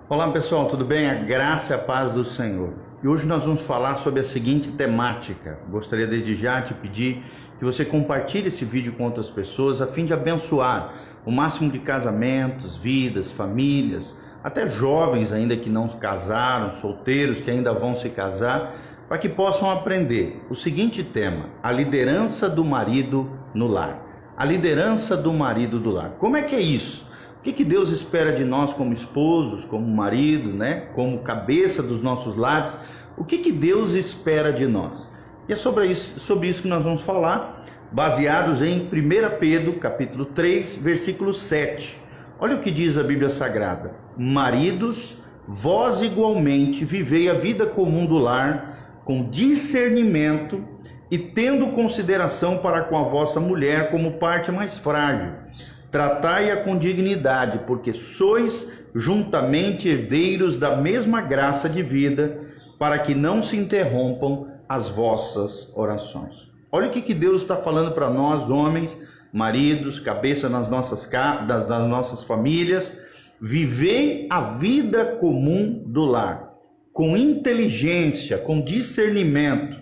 Olá pessoal, tudo bem? A graça e a paz do Senhor. E hoje nós vamos falar sobre a seguinte temática. Gostaria desde já te pedir que você compartilhe esse vídeo com outras pessoas a fim de abençoar o máximo de casamentos, vidas, famílias, até jovens ainda que não casaram, solteiros que ainda vão se casar, para que possam aprender o seguinte tema: a liderança do marido no lar. A liderança do marido do lar. Como é que é isso? O que Deus espera de nós como esposos, como marido, como cabeça dos nossos lares? O que Deus espera de nós? E é sobre isso que nós vamos falar, baseados em 1 Pedro, capítulo 3, versículo 7. Olha o que diz a Bíblia Sagrada: maridos, vós igualmente vivei a vida comum do lar, com discernimento e tendo consideração para com a vossa mulher como parte mais frágil. Tratai-a com dignidade, porque sois juntamente herdeiros da mesma graça de vida, para que não se interrompam as vossas orações. Olha o que Deus está falando para nós, homens, maridos, cabeça das nossas famílias. Vivei a vida comum do lar, com inteligência, com discernimento,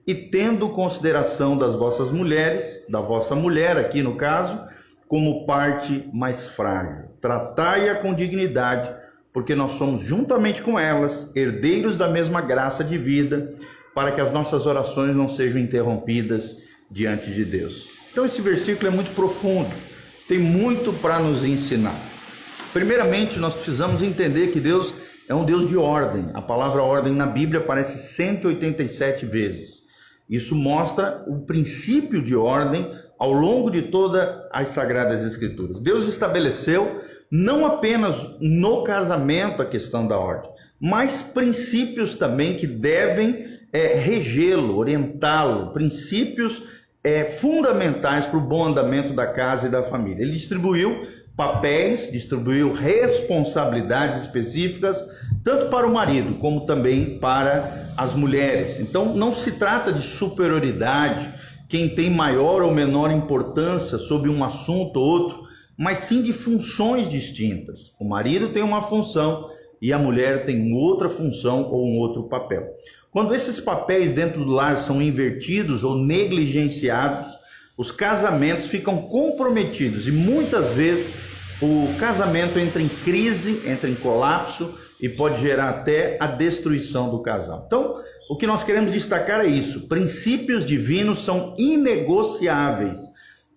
e tendo consideração das vossas mulheres, da vossa mulher aqui no caso, como parte mais frágil. Tratai-a com dignidade, porque nós somos juntamente com elas herdeiros da mesma graça de vida, para que as nossas orações não sejam interrompidas diante de Deus. Então esse versículo é muito profundo, tem muito para nos ensinar. Primeiramente, nós precisamos entender que Deus é um Deus de ordem. A palavra ordem na Bíblia aparece 187 vezes. Isso mostra o princípio de ordem ao longo de todas as Sagradas Escrituras. Deus estabeleceu não apenas no casamento a questão da ordem, mas princípios também que devem regê-lo, orientá-lo, princípios fundamentais para o bom andamento da casa e da família. Ele distribuiu papéis, distribuiu responsabilidades específicas, tanto para o marido como também para as mulheres. Então não se trata de superioridade, quem tem maior ou menor importância sobre um assunto ou outro, mas sim de funções distintas. O marido tem uma função e a mulher tem outra função ou um outro papel. Quando esses papéis dentro do lar são invertidos ou negligenciados, os casamentos ficam comprometidos e muitas vezes o casamento entra em crise, entra em colapso e pode gerar até a destruição do casal. Então, o que nós queremos destacar é isso: princípios divinos são inegociáveis.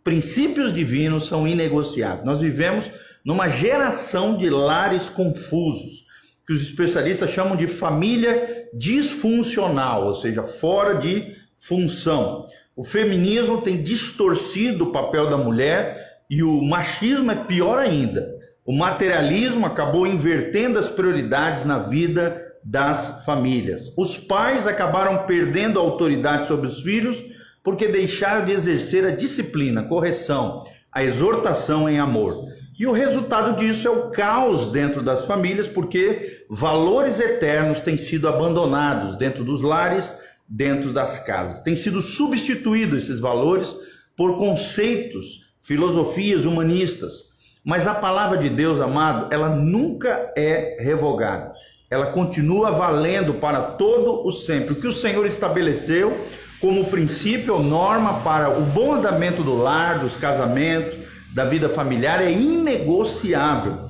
Princípios divinos são inegociáveis. Nós vivemos numa geração de lares confusos, que os especialistas chamam de família disfuncional, ou seja, fora de função. O feminismo tem distorcido o papel da mulher e o machismo é pior ainda. O materialismo acabou invertendo as prioridades na vida das famílias. Os pais acabaram perdendo a autoridade sobre os filhos porque deixaram de exercer a disciplina, a correção, a exortação em amor. E o resultado disso é o caos dentro das famílias, porque valores eternos têm sido abandonados dentro dos lares, dentro das casas. Têm sido substituídos esses valores por conceitos, filosofias humanistas. Mas a palavra de Deus, amado, ela nunca é revogada. Ela continua valendo para todo o sempre. O que o Senhor estabeleceu como princípio ou norma para o bom andamento do lar, dos casamentos, da vida familiar é inegociável.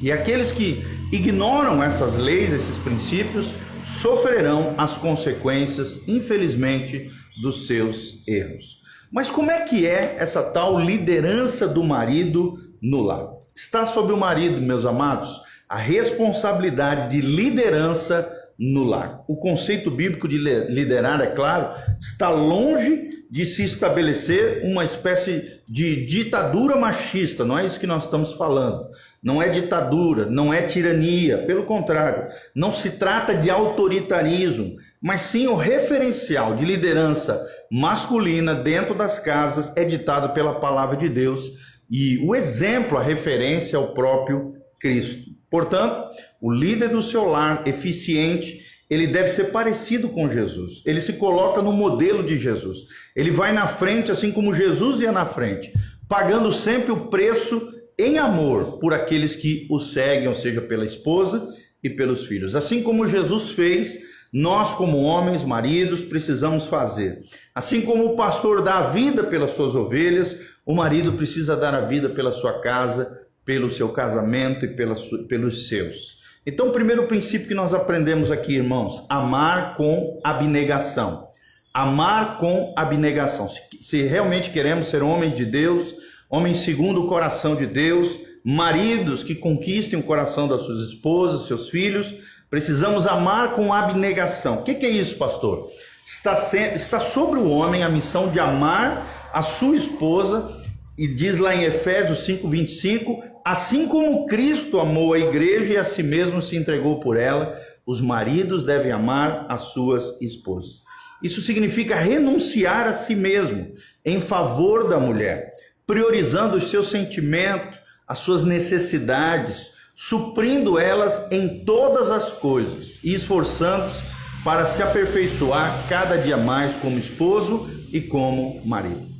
E aqueles que ignoram essas leis, esses princípios, sofrerão as consequências, infelizmente, dos seus erros. Mas como é que é essa tal liderança do marido no lar? Está sobre o marido, meus amados, a responsabilidade de liderança no lar. O conceito bíblico de liderar, é claro, está longe de se estabelecer uma espécie de ditadura machista. Não é isso que nós estamos falando. Não é ditadura, não é tirania. Pelo contrário, não se trata de autoritarismo, mas sim o referencial de liderança masculina dentro das casas é ditado pela palavra de Deus. E o exemplo, a referência é o próprio Cristo. Portanto, o líder do seu lar, eficiente, ele deve ser parecido com Jesus. Ele se coloca no modelo de Jesus. Ele vai na frente, assim como Jesus ia na frente, pagando sempre o preço em amor por aqueles que o seguem, ou seja, pela esposa e pelos filhos. Assim como Jesus fez, nós como homens, maridos, precisamos fazer. Assim como o pastor dá a vida pelas suas ovelhas, o marido precisa dar a vida pela sua casa, pelo seu casamento e pelos seus. Então, o primeiro princípio que nós aprendemos aqui, irmãos, amar com abnegação. Amar com abnegação. Se realmente queremos ser homens de Deus, homens segundo o coração de Deus, maridos que conquistem o coração das suas esposas, seus filhos, precisamos amar com abnegação. O que é isso, pastor? Está sobre o homem a missão de amar a sua esposa, e diz lá em Efésios 5:25, assim como Cristo amou a igreja e a si mesmo se entregou por ela, os maridos devem amar as suas esposas. Isso significa renunciar a si mesmo em favor da mulher, priorizando os seus sentimentos, as suas necessidades, suprindo elas em todas as coisas e esforçando-se para se aperfeiçoar cada dia mais como esposo e como marido.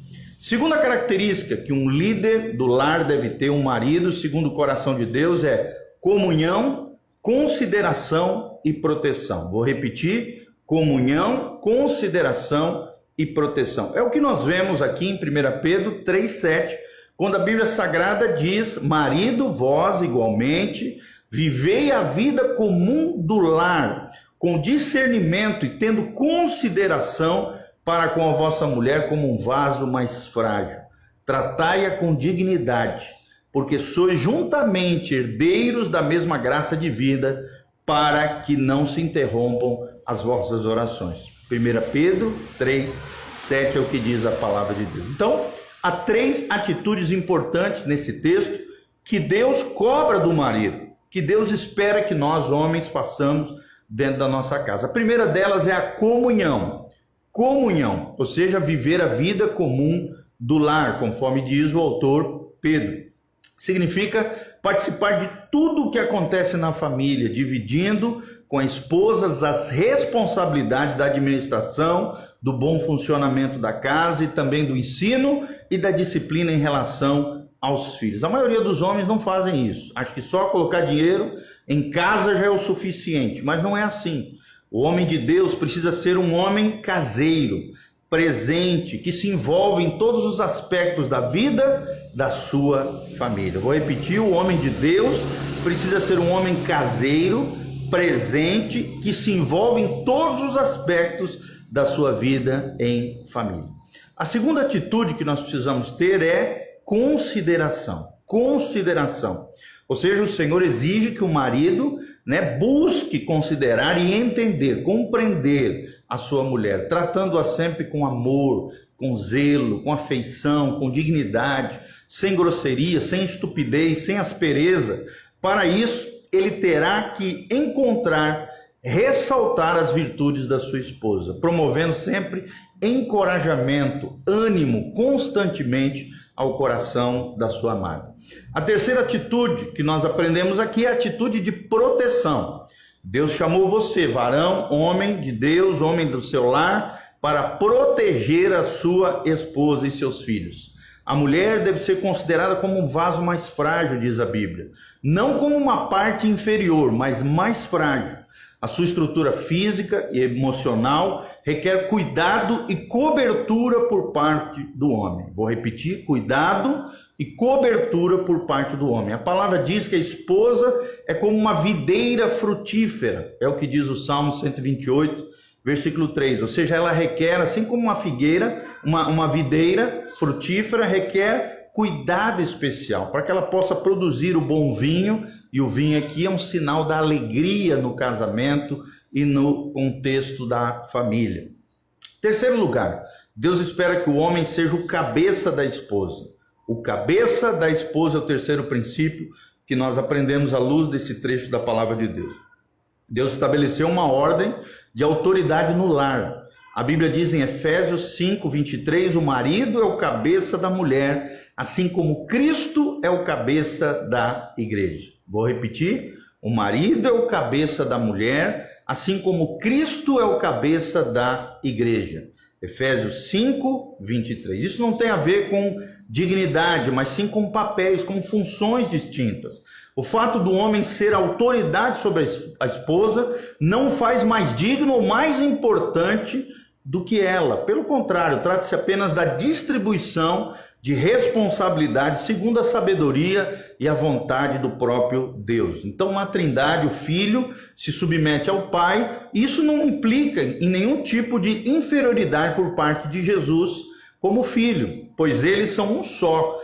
Segunda característica que um líder do lar deve ter, um marido, segundo o coração de Deus, é comunhão, consideração e proteção. Vou repetir: comunhão, consideração e proteção. É o que nós vemos aqui em 1 Pedro 3,7, quando a Bíblia Sagrada diz: marido, vós igualmente, vivei a vida comum do lar, com discernimento e tendo consideração para com a vossa mulher como um vaso mais frágil. Tratai-a com dignidade, porque sois juntamente herdeiros da mesma graça de vida, para que não se interrompam as vossas orações. 1 Pedro 3,7 é o que diz a palavra de Deus. Então, há 3 atitudes importantes nesse texto que Deus cobra do marido, que Deus espera que nós, homens, façamos dentro da nossa casa. A primeira delas é a comunhão. Comunhão, ou seja, viver a vida comum do lar, conforme diz o autor Pedro. Significa participar de tudo o que acontece na família, dividindo com a esposa as responsabilidades da administração, do bom funcionamento da casa e também do ensino e da disciplina em relação aos filhos. A maioria dos homens não fazem isso. Acho que só colocar dinheiro em casa já é o suficiente, mas não é assim. O homem de Deus precisa ser um homem caseiro, presente, que se envolve em todos os aspectos da vida da sua família. Vou repetir: o homem de Deus precisa ser um homem caseiro, presente, que se envolve em todos os aspectos da sua vida em família. A segunda atitude que nós precisamos ter é consideração. Consideração. Ou seja, o Senhor exige que o marido, busque considerar e entender, compreender a sua mulher, tratando-a sempre com amor, com zelo, com afeição, com dignidade, sem grosseria, sem estupidez, sem aspereza. Para isso, ele terá que encontrar, ressaltar as virtudes da sua esposa, promovendo sempre encorajamento, ânimo, constantemente ao coração da sua amada. A terceira atitude que nós aprendemos aqui é a atitude de proteção. Deus chamou você, varão, homem de Deus, homem do seu lar, para proteger a sua esposa e seus filhos. A mulher deve ser considerada como um vaso mais frágil, diz a Bíblia. Não como uma parte inferior, mas mais frágil. A sua estrutura física e emocional requer cuidado e cobertura por parte do homem. Vou repetir: cuidado e cobertura por parte do homem. A palavra diz que a esposa é como uma videira frutífera. É o que diz o Salmo 128, versículo 3. Ou seja, ela requer, assim como uma figueira, uma videira frutífera, requer cuidado especial para que ela possa produzir o bom vinho, e o vinho aqui é um sinal da alegria no casamento e no contexto da família. Terceiro lugar, Deus espera que o homem seja o cabeça da esposa. O cabeça da esposa é o terceiro princípio que nós aprendemos à luz desse trecho da palavra de Deus. Deus estabeleceu uma ordem de autoridade no lar. A Bíblia diz em Efésios 5:23, o marido é o cabeça da mulher, assim como Cristo é o cabeça da igreja. Vou repetir: o marido é o cabeça da mulher, assim como Cristo é o cabeça da igreja. Efésios 5, 23. Isso não tem a ver com dignidade, mas sim com papéis, com funções distintas. O fato do homem ser autoridade sobre a esposa não o faz mais digno ou mais importante do que ela. Pelo contrário, trata-se apenas da distribuição de responsabilidade segundo a sabedoria e a vontade do próprio Deus. Então, na Trindade, o Filho se submete ao Pai. Isso não implica em nenhum tipo de inferioridade por parte de Jesus como Filho, pois eles são um só,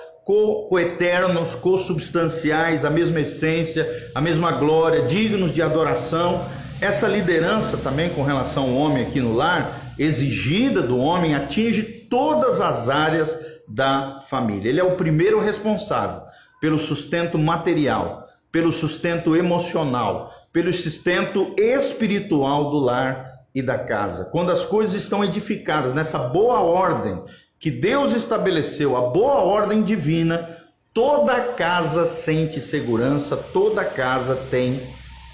coeternos, consubstanciais, a mesma essência, a mesma glória, dignos de adoração. Essa liderança também com relação ao homem aqui no lar, exigida do homem, atinge todas as áreas da família. Ele é o primeiro responsável pelo sustento material, pelo sustento emocional, pelo sustento espiritual do lar e da casa. Quando as coisas estão edificadas nessa boa ordem que Deus estabeleceu, a boa ordem divina, toda a casa sente segurança, toda a casa tem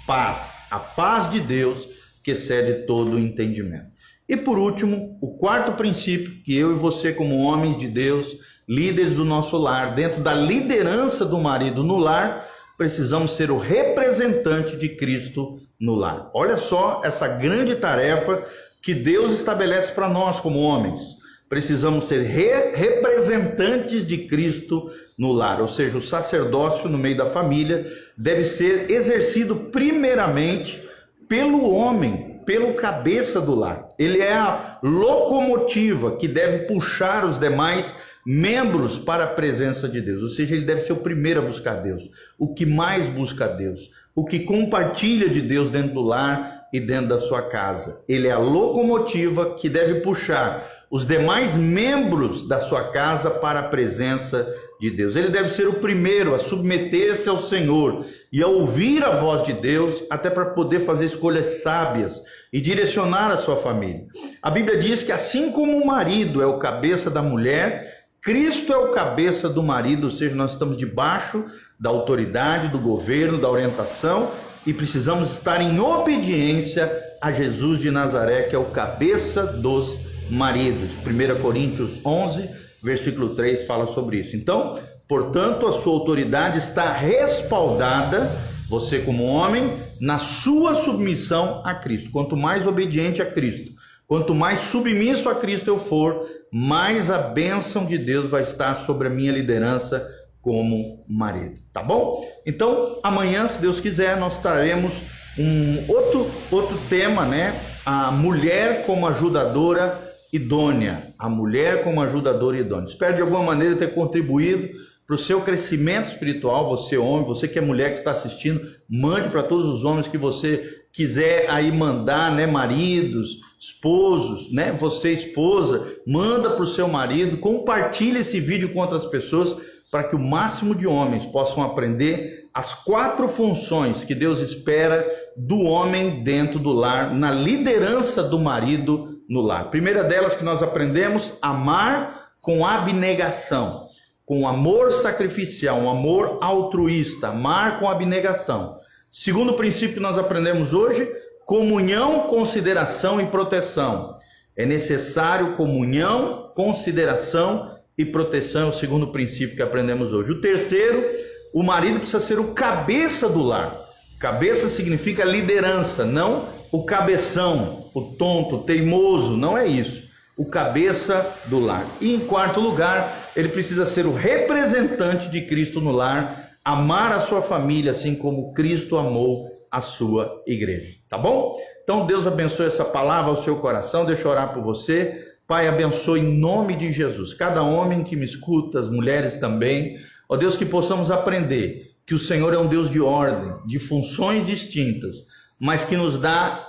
paz. A paz de Deus que excede todo o entendimento. E por último, o quarto princípio que eu e você, como homens de Deus, líderes do nosso lar, dentro da liderança do marido no lar, precisamos ser o representante de Cristo no lar. Olha só essa grande tarefa que Deus estabelece para nós como homens. Precisamos ser representantes de Cristo no lar, ou seja, o sacerdócio no meio da família deve ser exercido primeiramente pelo homem, pelo cabeça do lar. Ele é a locomotiva que deve puxar os demais membros para a presença de Deus, ou seja, ele deve ser o primeiro a buscar Deus, o que mais busca Deus, o que compartilha de Deus dentro do lar e dentro da sua casa. Ele é a locomotiva que deve puxar os demais membros da sua casa para a presença de Deus. Ele deve ser o primeiro a submeter-se ao Senhor e a ouvir a voz de Deus, até para poder fazer escolhas sábias e direcionar a sua família. A Bíblia diz que assim como o marido é o cabeça da mulher, Cristo é o cabeça do marido, ou seja, nós estamos debaixo da autoridade, do governo, da orientação, e precisamos estar em obediência a Jesus de Nazaré, que é o cabeça dos maridos. 1 Coríntios 11, versículo 3 fala sobre isso. Então, portanto, a sua autoridade está respaldada, você como homem, na sua submissão a Cristo. Quanto mais obediente a Cristo, quanto mais submisso a Cristo eu for, mais a bênção de Deus vai estar sobre a minha liderança como marido, tá bom? Então, amanhã, se Deus quiser, nós traremos um outro tema, né? A mulher como ajudadora idônea. A mulher como ajudadora idônea. Espero de alguma maneira ter contribuído para o seu crescimento espiritual, você homem, você que é mulher que está assistindo, mande para todos os homens que você quiser aí mandar, né, maridos, esposos, né, você esposa, manda para o seu marido, compartilhe esse vídeo com outras pessoas, para que o máximo de homens possam aprender as 4 funções que Deus espera do homem dentro do lar, na liderança do marido no lar. A primeira delas que nós aprendemos, amar com abnegação, com amor sacrificial, um amor altruísta, amar com abnegação. Segundo princípio que nós aprendemos hoje, comunhão, consideração e proteção. É necessário comunhão, consideração e proteção, é o segundo princípio que aprendemos hoje. O terceiro, o marido precisa ser o cabeça do lar. Cabeça significa liderança, não o cabeção, o tonto, o teimoso, não é isso. O cabeça do lar. E em quarto lugar, ele precisa ser o representante de Cristo no lar, amar a sua família assim como Cristo amou a sua igreja. Tá bom? Então Deus abençoe essa palavra ao seu coração. Deixa eu orar por você. Pai, abençoe em nome de Jesus. Cada homem que me escuta, as mulheres também. Ó Deus, que possamos aprender que o Senhor é um Deus de ordem, de funções distintas, mas que nos dá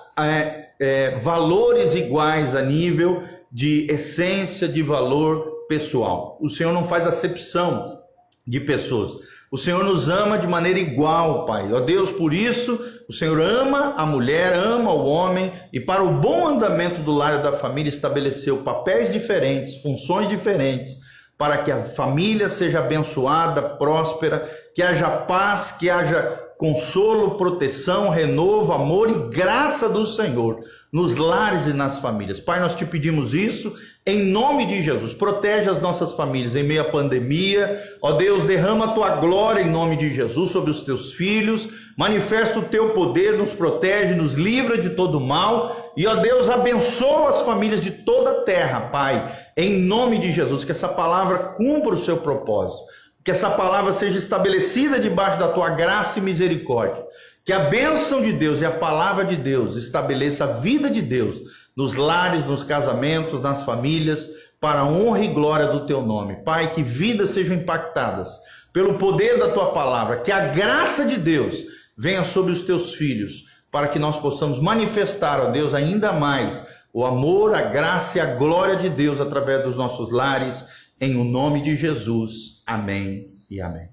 valores iguais a nível de essência, de valor pessoal. O Senhor não faz acepção de pessoas. O Senhor nos ama de maneira igual, Pai. Ó Deus, por isso, o Senhor ama a mulher, ama o homem, e para o bom andamento do lar e da família estabeleceu papéis diferentes, funções diferentes, para que a família seja abençoada, próspera, que haja paz, que haja consolo, proteção, renovo, amor e graça do Senhor nos lares e nas famílias. Pai, nós te pedimos isso em nome de Jesus. Protege as nossas famílias em meio à pandemia. Ó Deus, derrama a tua glória em nome de Jesus sobre os teus filhos. Manifesta o teu poder, nos protege, nos livra de todo mal. E ó Deus, abençoa as famílias de toda a terra, Pai, em nome de Jesus. Que essa palavra cumpra o seu propósito. Que essa palavra seja estabelecida debaixo da tua graça e misericórdia. Que a bênção de Deus e a palavra de Deus estabeleça a vida de Deus nos lares, nos casamentos, nas famílias, para a honra e glória do teu nome. Pai, que vidas sejam impactadas pelo poder da tua palavra. Que a graça de Deus venha sobre os teus filhos, para que nós possamos manifestar, ó Deus, ainda mais o amor, a graça e a glória de Deus através dos nossos lares, em o nome de Jesus. Amém e amém.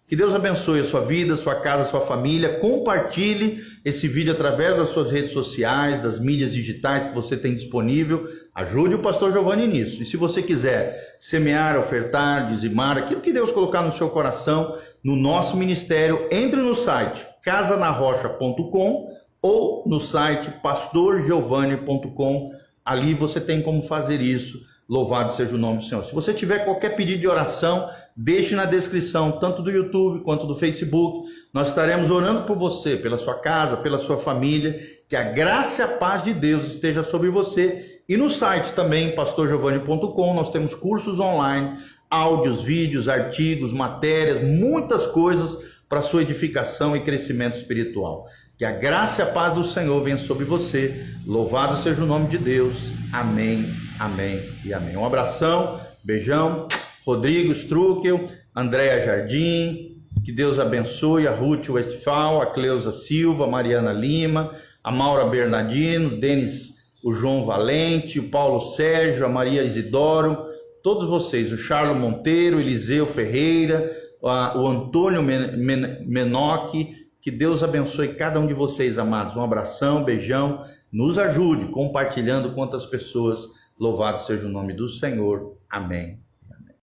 Que Deus abençoe a sua vida, a sua casa, a sua família. Compartilhe esse vídeo através das suas redes sociais, das mídias digitais que você tem disponível. Ajude o pastor Giovanni nisso. E se você quiser semear, ofertar, dizimar, aquilo que Deus colocar no seu coração, no nosso ministério, entre no site casanarrocha.com ou no site pastorgiovanni.com. Ali você tem como fazer isso. Louvado seja o nome do Senhor. Se você tiver qualquer pedido de oração, deixe na descrição, tanto do YouTube quanto do Facebook. Nós estaremos orando por você, pela sua casa, pela sua família. Que a graça e a paz de Deus esteja sobre você. E no site também, pastorgiovanni.com, nós temos cursos online, áudios, vídeos, artigos, matérias, muitas coisas para sua edificação e crescimento espiritual. Que a graça e a paz do Senhor venha sobre você. Louvado seja o nome de Deus. Amém, amém e amém. Um abração, beijão. Rodrigo Struckel, Andréa Jardim, que Deus abençoe. A Ruth Westphal, a Cleusa Silva, a Mariana Lima, a Maura Bernardino, Denis, o João Valente, o Paulo Sérgio, a Maria Isidoro, todos vocês, o Charlo Monteiro, Eliseu Ferreira, o Antônio Menoque. Que Deus abençoe cada um de vocês, amados. Um abração, beijão. Nos ajude compartilhando com outras pessoas. Louvado seja o nome do Senhor. Amém.